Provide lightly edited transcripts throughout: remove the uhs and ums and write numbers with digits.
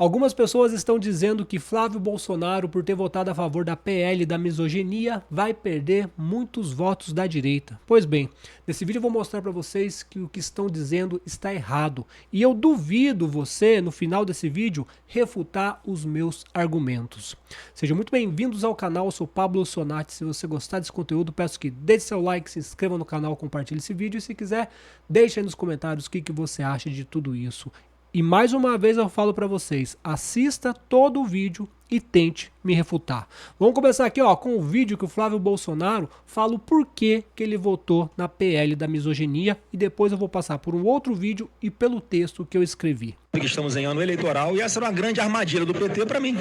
Algumas pessoas estão dizendo que Flávio Bolsonaro, por ter votado a favor da PL da misoginia, vai perder muitos votos da direita. Pois bem, nesse vídeo eu vou mostrar para vocês que o que estão dizendo está errado. E eu duvido você, no final desse vídeo, refutar os meus argumentos. Sejam muito bem-vindos ao canal, eu sou Pablo Sonati. Se você gostar desse conteúdo, peço que deixe seu like, se inscreva no canal, compartilhe esse vídeo. E se quiser, deixe aí nos comentários o que você acha de tudo isso. E mais uma vez eu falo para vocês, assista todo o vídeo e tente me refutar. Vamos começar aqui com o vídeo que o Flávio Bolsonaro fala o porquê que ele votou na PL da misoginia e depois eu vou passar por um outro vídeo e pelo texto que eu escrevi. Estamos em ano eleitoral e essa era uma grande armadilha do PT para mim.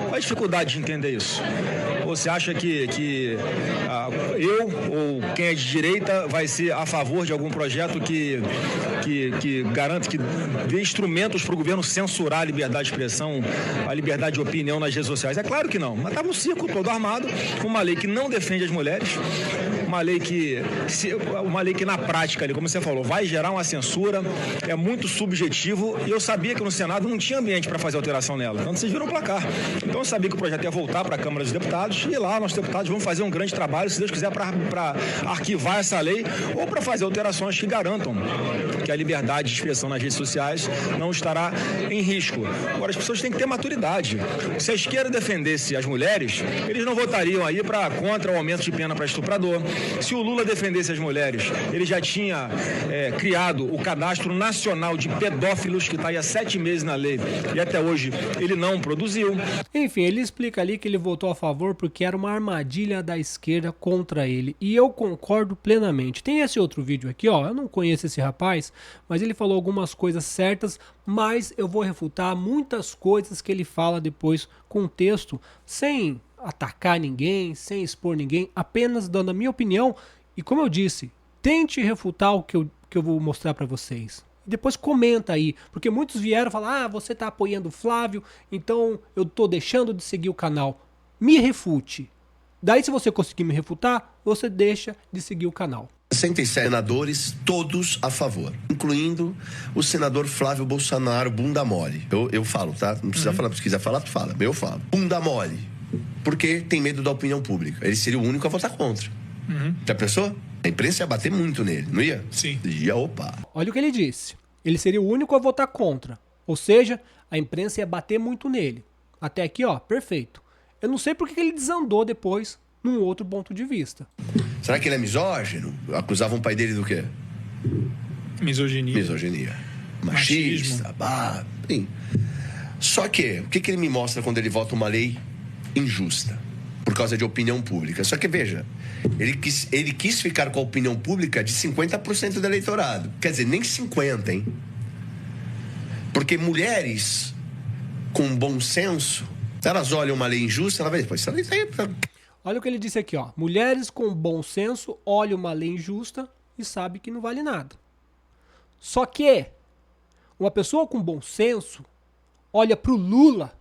Qual a dificuldade de entender isso? Você acha que eu ou quem é de direita vai ser a favor de algum projeto que garante, que dê instrumentos para o governo censurar a liberdade de expressão, a liberdade de opinião nas redes sociais? É claro que não. Mas estava um circo todo armado, uma lei que não defende as mulheres, uma lei que na prática, ali, como você falou, vai gerar uma censura, é muito subjetivo e eu sabia que no Senado não tinha ambiente para fazer alteração nela. Então vocês viram o placar. Então eu sabia que o projeto ia voltar para a Câmara dos Deputados e lá nossos deputados vão fazer um grande trabalho, se Deus quiser, para arquivar essa lei ou para fazer alterações que garantam que a liberdade de expressão nas redes sociais não estará em risco. Agora, as pessoas têm que ter maturidade. Se a esquerda defendesse as mulheres, eles não votariam aí contra o aumento de pena para estuprador. Se o Lula defendesse as mulheres, ele já tinha criado o Cadastro Nacional de Pedófilos, que está aí há 7 meses na lei, e até hoje ele não produziu. Enfim, ele explica ali que ele votou a favor porque era uma armadilha da esquerda contra ele. E eu concordo plenamente. Tem esse outro vídeo aqui, eu não conheço esse rapaz, mas ele falou algumas coisas certas, mas eu vou refutar muitas coisas que ele fala depois com texto, sem atacar ninguém, sem expor ninguém, apenas dando a minha opinião. E como eu disse, tente refutar o que eu vou mostrar para vocês. Depois comenta aí, porque muitos vieram falar, você tá apoiando o Flávio, então eu tô deixando de seguir o canal. Me refute. Daí, se você conseguir me refutar, você deixa de seguir o canal. 67 senadores, todos a favor, incluindo o senador Flávio Bolsonaro, bunda mole. Eu falo, tá? Não precisa falar, se quiser falar, tu fala. Eu falo. Bunda mole. Porque tem medo da opinião pública. Ele seria o único a votar contra. Já pensou? A imprensa ia bater muito nele, não ia? Sim. Ia, opa. Olha o que ele disse. Ele seria o único a votar contra. Ou seja, a imprensa ia bater muito nele. Até aqui, perfeito. Eu não sei porque que ele desandou depois num outro ponto de vista. Será que ele é misógino? Acusavam o pai dele do quê? Misoginia. Misoginia. Machista. Sim. Só que, o que ele me mostra quando ele vota uma lei injusta? Por causa de opinião pública. Só que, veja, ele quis ficar com a opinião pública de 50% do eleitorado. Quer dizer, nem 50%, hein? Porque mulheres com bom senso, se elas olham uma lei injusta, ela vai depois... Olha o que ele disse aqui, mulheres com bom senso olham uma lei injusta e sabem que não vale nada. Só que uma pessoa com bom senso olha para o Lula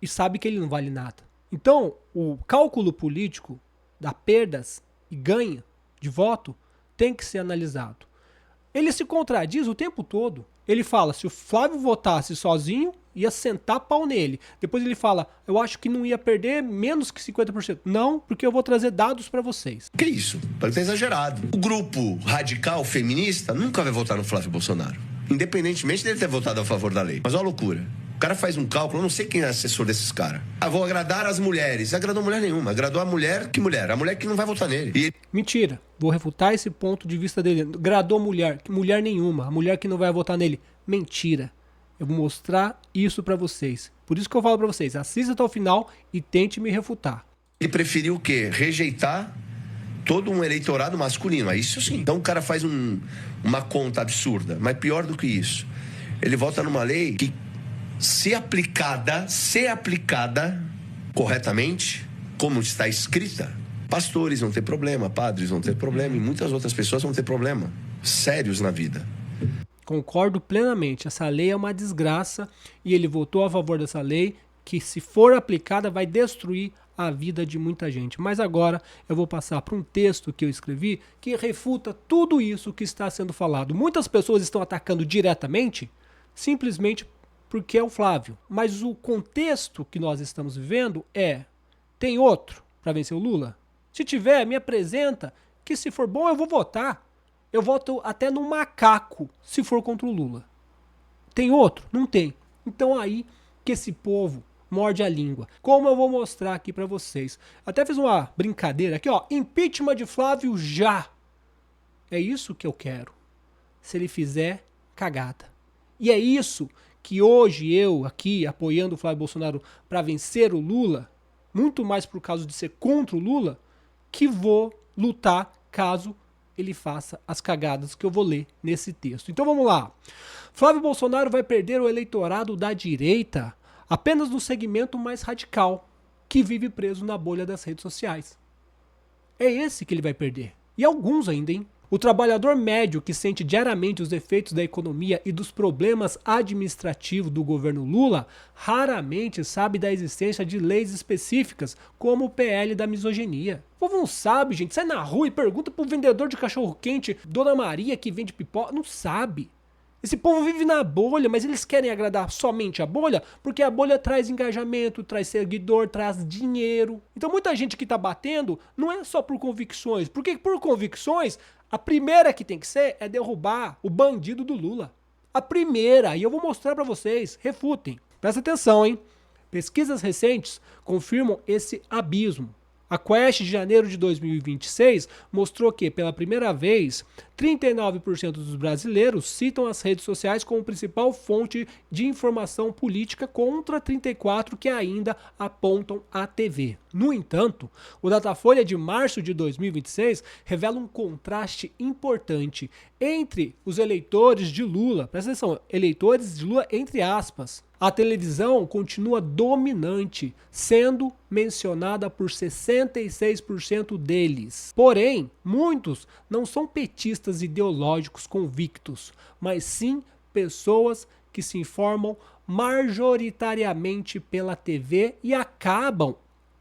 e sabe que ele não vale nada. Então, o cálculo político da perdas e ganha de voto tem que ser analisado. Ele se contradiz o tempo todo. Ele fala, se o Flávio votasse sozinho, ia sentar pau nele. Depois ele fala, eu acho que não ia perder menos que 50%. Não, porque eu vou trazer dados para vocês. Que isso? Parece exagerado. O grupo radical feminista nunca vai votar no Flávio Bolsonaro. Independentemente dele ter votado a favor da lei. Mas olha a loucura. O cara faz um cálculo, eu não sei quem é assessor desses caras. Vou agradar as mulheres. Agradou mulher nenhuma. Agradou a mulher, que mulher? A mulher que não vai votar nele. Mentira. Vou refutar esse ponto de vista dele. Agradou mulher, que mulher nenhuma. A mulher que não vai votar nele. Mentira. Eu vou mostrar isso pra vocês. Por isso que eu falo pra vocês, assista até o final e tente me refutar. Ele preferiu o quê? Rejeitar todo um eleitorado masculino. Isso sim. Então o cara faz uma conta absurda. Mas pior do que isso, ele vota numa lei que, se aplicada corretamente, como está escrita, pastores vão ter problema, padres vão ter problema e muitas outras pessoas vão ter problema sérios na vida. Concordo plenamente, essa lei é uma desgraça e ele votou a favor dessa lei que, se for aplicada, vai destruir a vida de muita gente. Mas agora eu vou passar para um texto que eu escrevi que refuta tudo isso que está sendo falado. Muitas pessoas estão atacando diretamente, simplesmente porque é o Flávio. Mas o contexto que nós estamos vivendo tem outro para vencer o Lula? Se tiver, me apresenta, que se for bom eu vou votar. Eu voto até no macaco, se for contra o Lula. Tem outro? Não tem. Então aí que esse povo morde a língua. Como eu vou mostrar aqui pra vocês. Até fiz uma brincadeira aqui, ó. Impeachment de Flávio já. É isso que eu quero. Se ele fizer cagada. E é isso que hoje eu aqui, apoiando o Flávio Bolsonaro pra vencer o Lula, muito mais por causa de ser contra o Lula, que vou lutar caso ele faça as cagadas que eu vou ler nesse texto. Então vamos lá. Flávio Bolsonaro vai perder o eleitorado da direita apenas no segmento mais radical, que vive preso na bolha das redes sociais. É esse que ele vai perder. E alguns ainda, hein? O trabalhador médio que sente diariamente os efeitos da economia e dos problemas administrativos do governo Lula raramente sabe da existência de leis específicas, como o PL da misoginia. O povo não sabe, gente. Sai na rua e pergunta pro vendedor de cachorro-quente, Dona Maria, que vende pipoca. Não sabe. Esse povo vive na bolha, mas eles querem agradar somente a bolha porque a bolha traz engajamento, traz seguidor, traz dinheiro. Então muita gente que tá batendo não é só por convicções, porque por convicções a primeira que tem que ser é derrubar o bandido do Lula. A primeira, e eu vou mostrar pra vocês, refutem. Presta atenção, hein? Pesquisas recentes confirmam esse abismo. A Quest de janeiro de 2026 mostrou que, pela primeira vez, 39% dos brasileiros citam as redes sociais como principal fonte de informação política contra 34% que ainda apontam a TV. No entanto, o Datafolha de março de 2026 revela um contraste importante entre os eleitores de Lula, presta atenção, eleitores de Lula entre aspas. A televisão continua dominante, sendo mencionada por 66% deles. Porém, muitos não são petistas ideológicos convictos, mas sim pessoas que se informam majoritariamente pela TV e acabam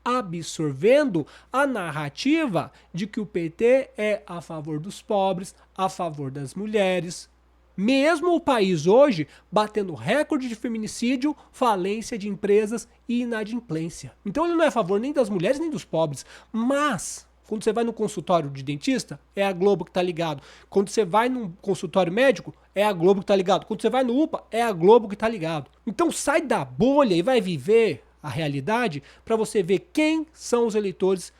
absorvendo a narrativa de que o PT é a favor dos pobres, a favor das mulheres. Mesmo o país hoje batendo recorde de feminicídio, falência de empresas e inadimplência. Então ele não é a favor nem das mulheres nem dos pobres. Mas, quando você vai no consultório de dentista, é a Globo que tá ligado. Quando você vai no consultório médico, é a Globo que tá ligado. Quando você vai no UPA, é a Globo que tá ligado. Então sai da bolha e vai viver a realidade para você ver quem são os eleitores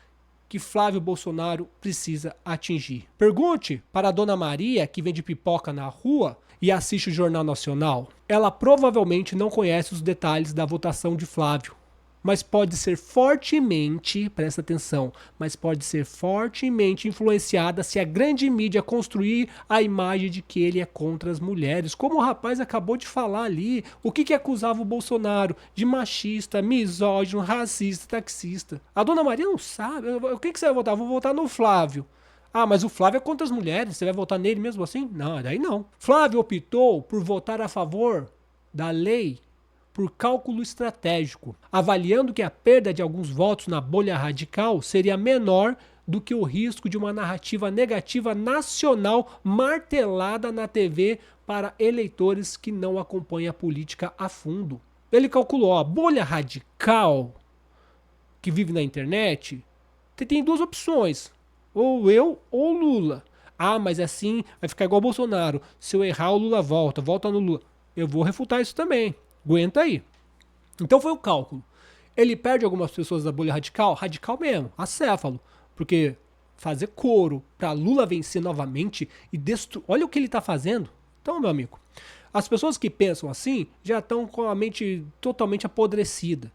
que Flávio Bolsonaro precisa atingir. Pergunte para a Dona Maria, que vende pipoca na rua e assiste o Jornal Nacional. Ela provavelmente não conhece os detalhes da votação de Flávio, mas pode ser fortemente, presta atenção, mas pode ser fortemente influenciada se a grande mídia construir a imagem de que ele é contra as mulheres. Como o rapaz acabou de falar ali, o que acusava o Bolsonaro? De machista, misógino, racista, taxista. A Dona Maria não sabe. O que você vai votar? Vou votar no Flávio. Ah, mas o Flávio é contra as mulheres, você vai votar nele mesmo assim? Não, daí não. Flávio optou por votar a favor da lei por cálculo estratégico, avaliando que a perda de alguns votos na bolha radical seria menor do que o risco de uma narrativa negativa nacional martelada na TV para eleitores que não acompanham a política a fundo. Ele calculou, a bolha radical que vive na internet tem duas opções, ou eu ou Lula. Ah, mas assim vai ficar igual o Bolsonaro, se eu errar o Lula volta no Lula. Eu vou refutar isso também. Aguenta aí. Então foi o cálculo. Ele perde algumas pessoas da bolha radical? Radical mesmo, acéfalo. Porque fazer coro para Lula vencer novamente e destruir... Olha o que ele tá fazendo. Então, meu amigo, as pessoas que pensam assim já estão com a mente totalmente apodrecida.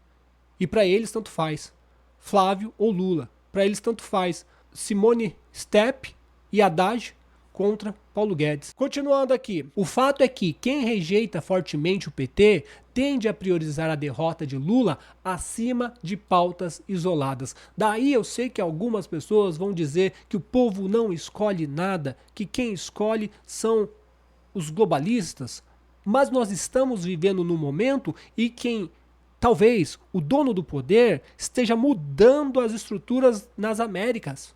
E para eles tanto faz. Flávio ou Lula. Para eles tanto faz. Simone Step e Haddad contra Paulo Guedes. Continuando aqui, o fato é que quem rejeita fortemente o PT tende a priorizar a derrota de Lula acima de pautas isoladas. Daí eu sei que algumas pessoas vão dizer que o povo não escolhe nada, que quem escolhe são os globalistas, mas nós estamos vivendo num momento em que talvez o dono do poder esteja mudando as estruturas nas Américas.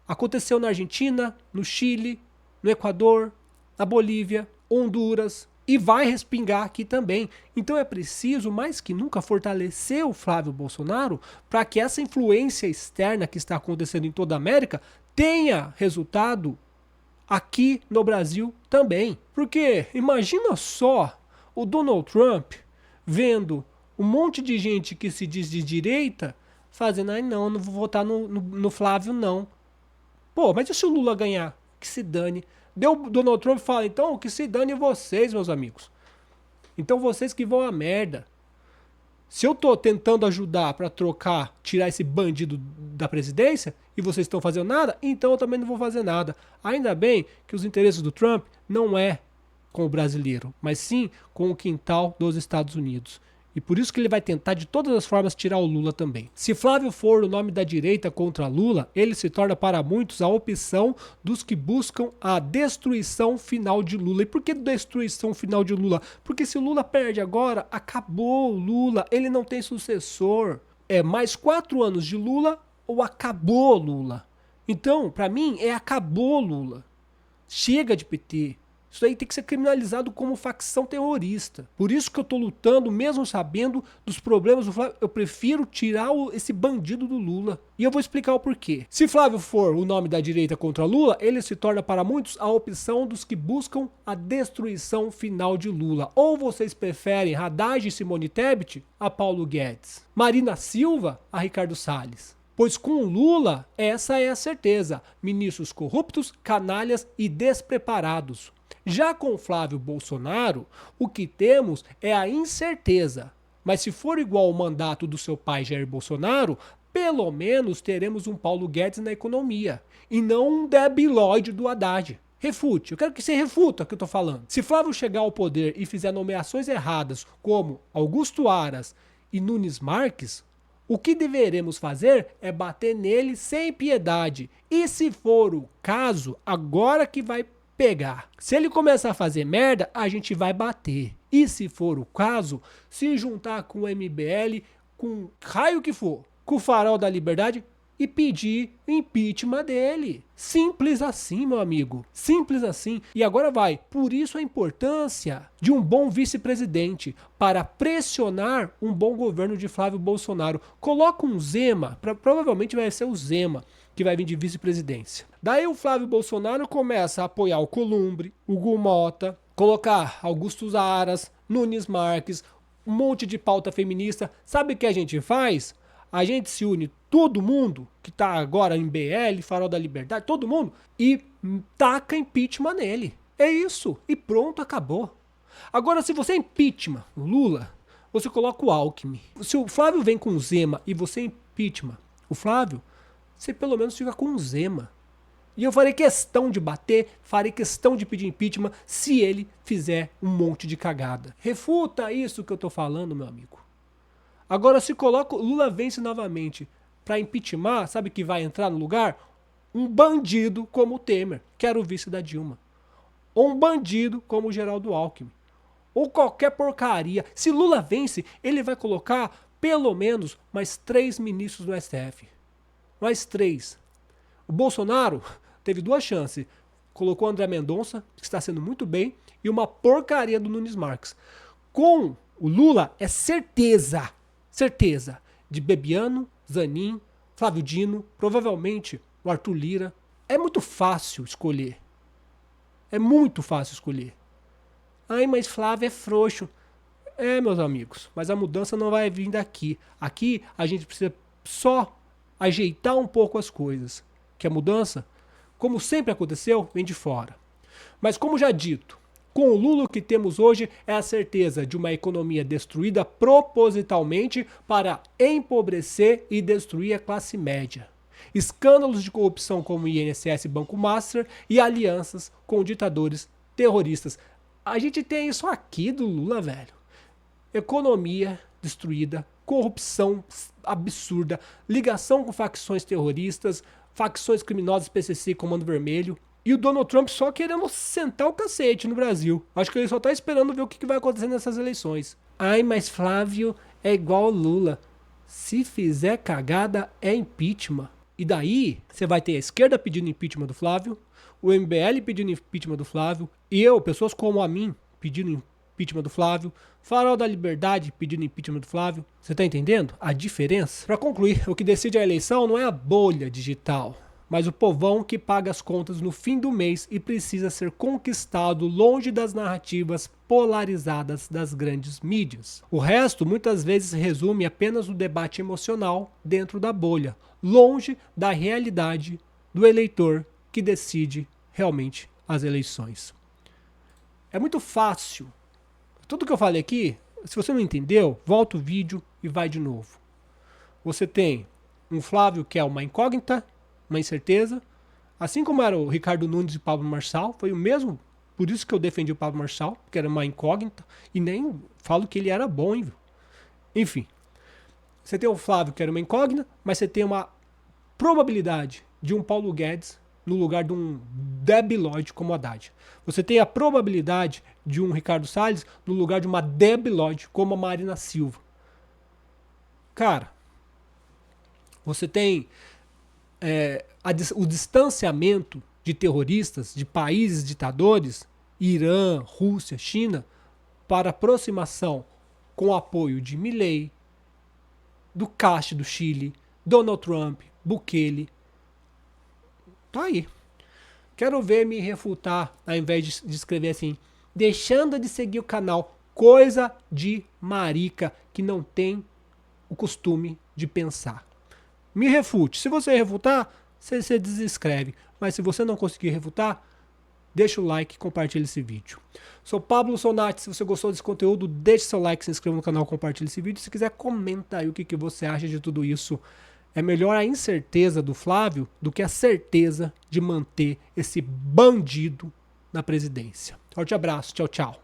Aconteceu na Argentina, no Chile, no Equador, na Bolívia, Honduras, e vai respingar aqui também. Então é preciso, mais que nunca, fortalecer o Flávio Bolsonaro para que essa influência externa que está acontecendo em toda a América tenha resultado aqui no Brasil também. Porque imagina só o Donald Trump vendo um monte de gente que se diz de direita fazendo, não vou votar no Flávio não. Pô, mas e se o Lula ganhar? Que se dane. Deu Donald Trump fala, então, que se dane vocês, meus amigos. Então vocês que vão à merda. Se eu tô tentando ajudar pra trocar, tirar esse bandido da presidência, e vocês estão fazendo nada, então eu também não vou fazer nada. Ainda bem que os interesses do Trump não é com o brasileiro, mas sim com o quintal dos Estados Unidos. E por isso que ele vai tentar de todas as formas tirar o Lula também. Se Flávio for o nome da direita contra Lula, ele se torna para muitos a opção dos que buscam a destruição final de Lula. E por que destruição final de Lula? Porque se o Lula perde agora, acabou o Lula, ele não tem sucessor. É mais 4 anos de Lula ou acabou Lula. Então, para mim, acabou Lula. Chega de PT. Isso aí tem que ser criminalizado como facção terrorista. Por isso que eu tô lutando, mesmo sabendo dos problemas do Flávio. Eu prefiro tirar esse bandido do Lula. E eu vou explicar o porquê. Se Flávio for o nome da direita contra Lula, ele se torna para muitos a opção dos que buscam a destruição final de Lula. Ou vocês preferem Haddad e Simone Tebet a Paulo Guedes, Marina Silva a Ricardo Salles. Pois com Lula, essa é a certeza. Ministros corruptos, canalhas e despreparados. Já com Flávio Bolsonaro, o que temos é a incerteza. Mas se for igual ao mandato do seu pai Jair Bolsonaro, pelo menos teremos um Paulo Guedes na economia. E não um debilóide do Haddad. Refute, eu quero que você refuta o que eu tô falando. Se Flávio chegar ao poder e fizer nomeações erradas, como Augusto Aras e Nunes Marques, o que deveremos fazer é bater nele sem piedade. E se for o caso, agora que vai pegar. Se ele começar a fazer merda, a gente vai bater. E se for o caso, se juntar com o MBL, com raio que for, com o Farol da Liberdade e pedir impeachment dele. Simples assim, meu amigo. Simples assim. E agora vai. Por isso a importância de um bom vice-presidente para pressionar um bom governo de Flávio Bolsonaro. Coloca um Zema, provavelmente vai ser o Zema, que vai vir de vice-presidência. Daí o Flávio Bolsonaro começa a apoiar o Columbre, o Hugo Mota, colocar Augusto Aras, Nunes Marques, um monte de pauta feminista. Sabe o que a gente faz? A gente se une, todo mundo que tá agora em BL, Farol da Liberdade, todo mundo, e taca impeachment nele. É isso. E pronto, acabou. Agora, se você impeachment o Lula, você coloca o Alckmin. Se o Flávio vem com o Zema e você impeachment o Flávio, você pelo menos fica com o Zema. E eu farei questão de bater, farei questão de pedir impeachment se ele fizer um monte de cagada. Refuta isso que eu tô falando, meu amigo. Agora, se coloca, Lula vence novamente para impeachment, sabe que vai entrar no lugar? Um bandido como o Temer, que era o vice da Dilma. Ou um bandido como o Geraldo Alckmin. Ou qualquer porcaria. Se Lula vence, ele vai colocar pelo menos mais 3 ministros do STF. Mais 3. O Bolsonaro teve 2 chances. Colocou o André Mendonça, que está sendo muito bem, e uma porcaria do Nunes Marques. Com o Lula, é certeza de Bebiano, Zanin, Flávio Dino, provavelmente o Arthur Lira. É muito fácil escolher. É muito fácil escolher. Ai, mas Flávio é frouxo. É, meus amigos, mas a mudança não vai vir daqui. Aqui a gente precisa só ajeitar um pouco as coisas. Que a mudança, como sempre aconteceu, vem de fora. Mas como já dito, com o Lula que temos hoje é a certeza de uma economia destruída propositalmente para empobrecer e destruir a classe média. Escândalos de corrupção como o INSS e Banco Master e alianças com ditadores terroristas. A gente tem isso aqui do Lula, velho. Economia destruída, corrupção absurda, ligação com facções terroristas, facções criminosas, PCC e Comando Vermelho. E o Donald Trump só querendo sentar o cacete no Brasil. Acho que ele só tá esperando ver o que vai acontecer nessas eleições. Ai, mas Flávio é igual ao Lula. Se fizer cagada, é impeachment. E daí, você vai ter a esquerda pedindo impeachment do Flávio, o MBL pedindo impeachment do Flávio, e eu, pessoas como a mim, pedindo impeachment do Flávio, Farol da Liberdade pedindo impeachment do Flávio. Você tá entendendo a diferença? Para concluir, o que decide a eleição não é a bolha digital, mas o povão que paga as contas no fim do mês e precisa ser conquistado longe das narrativas polarizadas das grandes mídias. O resto muitas vezes resume apenas o debate emocional dentro da bolha, longe da realidade do eleitor que decide realmente as eleições. É muito fácil. Tudo que eu falei aqui, se você não entendeu, volta o vídeo e vai de novo. Você tem um Flávio que é uma incógnita, uma incerteza, assim como era o Ricardo Nunes e o Pablo Marçal, foi o mesmo, por isso que eu defendi o Pablo Marçal, que era uma incógnita, e nem falo que ele era bom, hein, viu? Enfim, você tem o Flávio que era uma incógnita, mas você tem uma probabilidade de um Paulo Guedes no lugar de um debilóide como o Haddad. Você tem a probabilidade de um Ricardo Salles no lugar de uma debilóide como a Marina Silva. Cara, você tem o distanciamento de terroristas, de países ditadores, Irã, Rússia, China, para aproximação com o apoio de Milei, do Cast do Chile, Donald Trump, Bukele. Tá aí. Quero ver me refutar, ao invés de escrever assim, deixando de seguir o canal, coisa de marica que não tem o costume de pensar. Me refute. Se você refutar, você desinscreve. Mas se você não conseguir refutar, deixa o like e compartilha esse vídeo. Sou Pablo Sonati. Se você gostou desse conteúdo, deixe seu like, se inscreva no canal, compartilhe esse vídeo. Se quiser, comenta aí o que você acha de tudo isso. É melhor a incerteza do Flávio do que a certeza de manter esse bandido na presidência. Forte abraço. Tchau, tchau.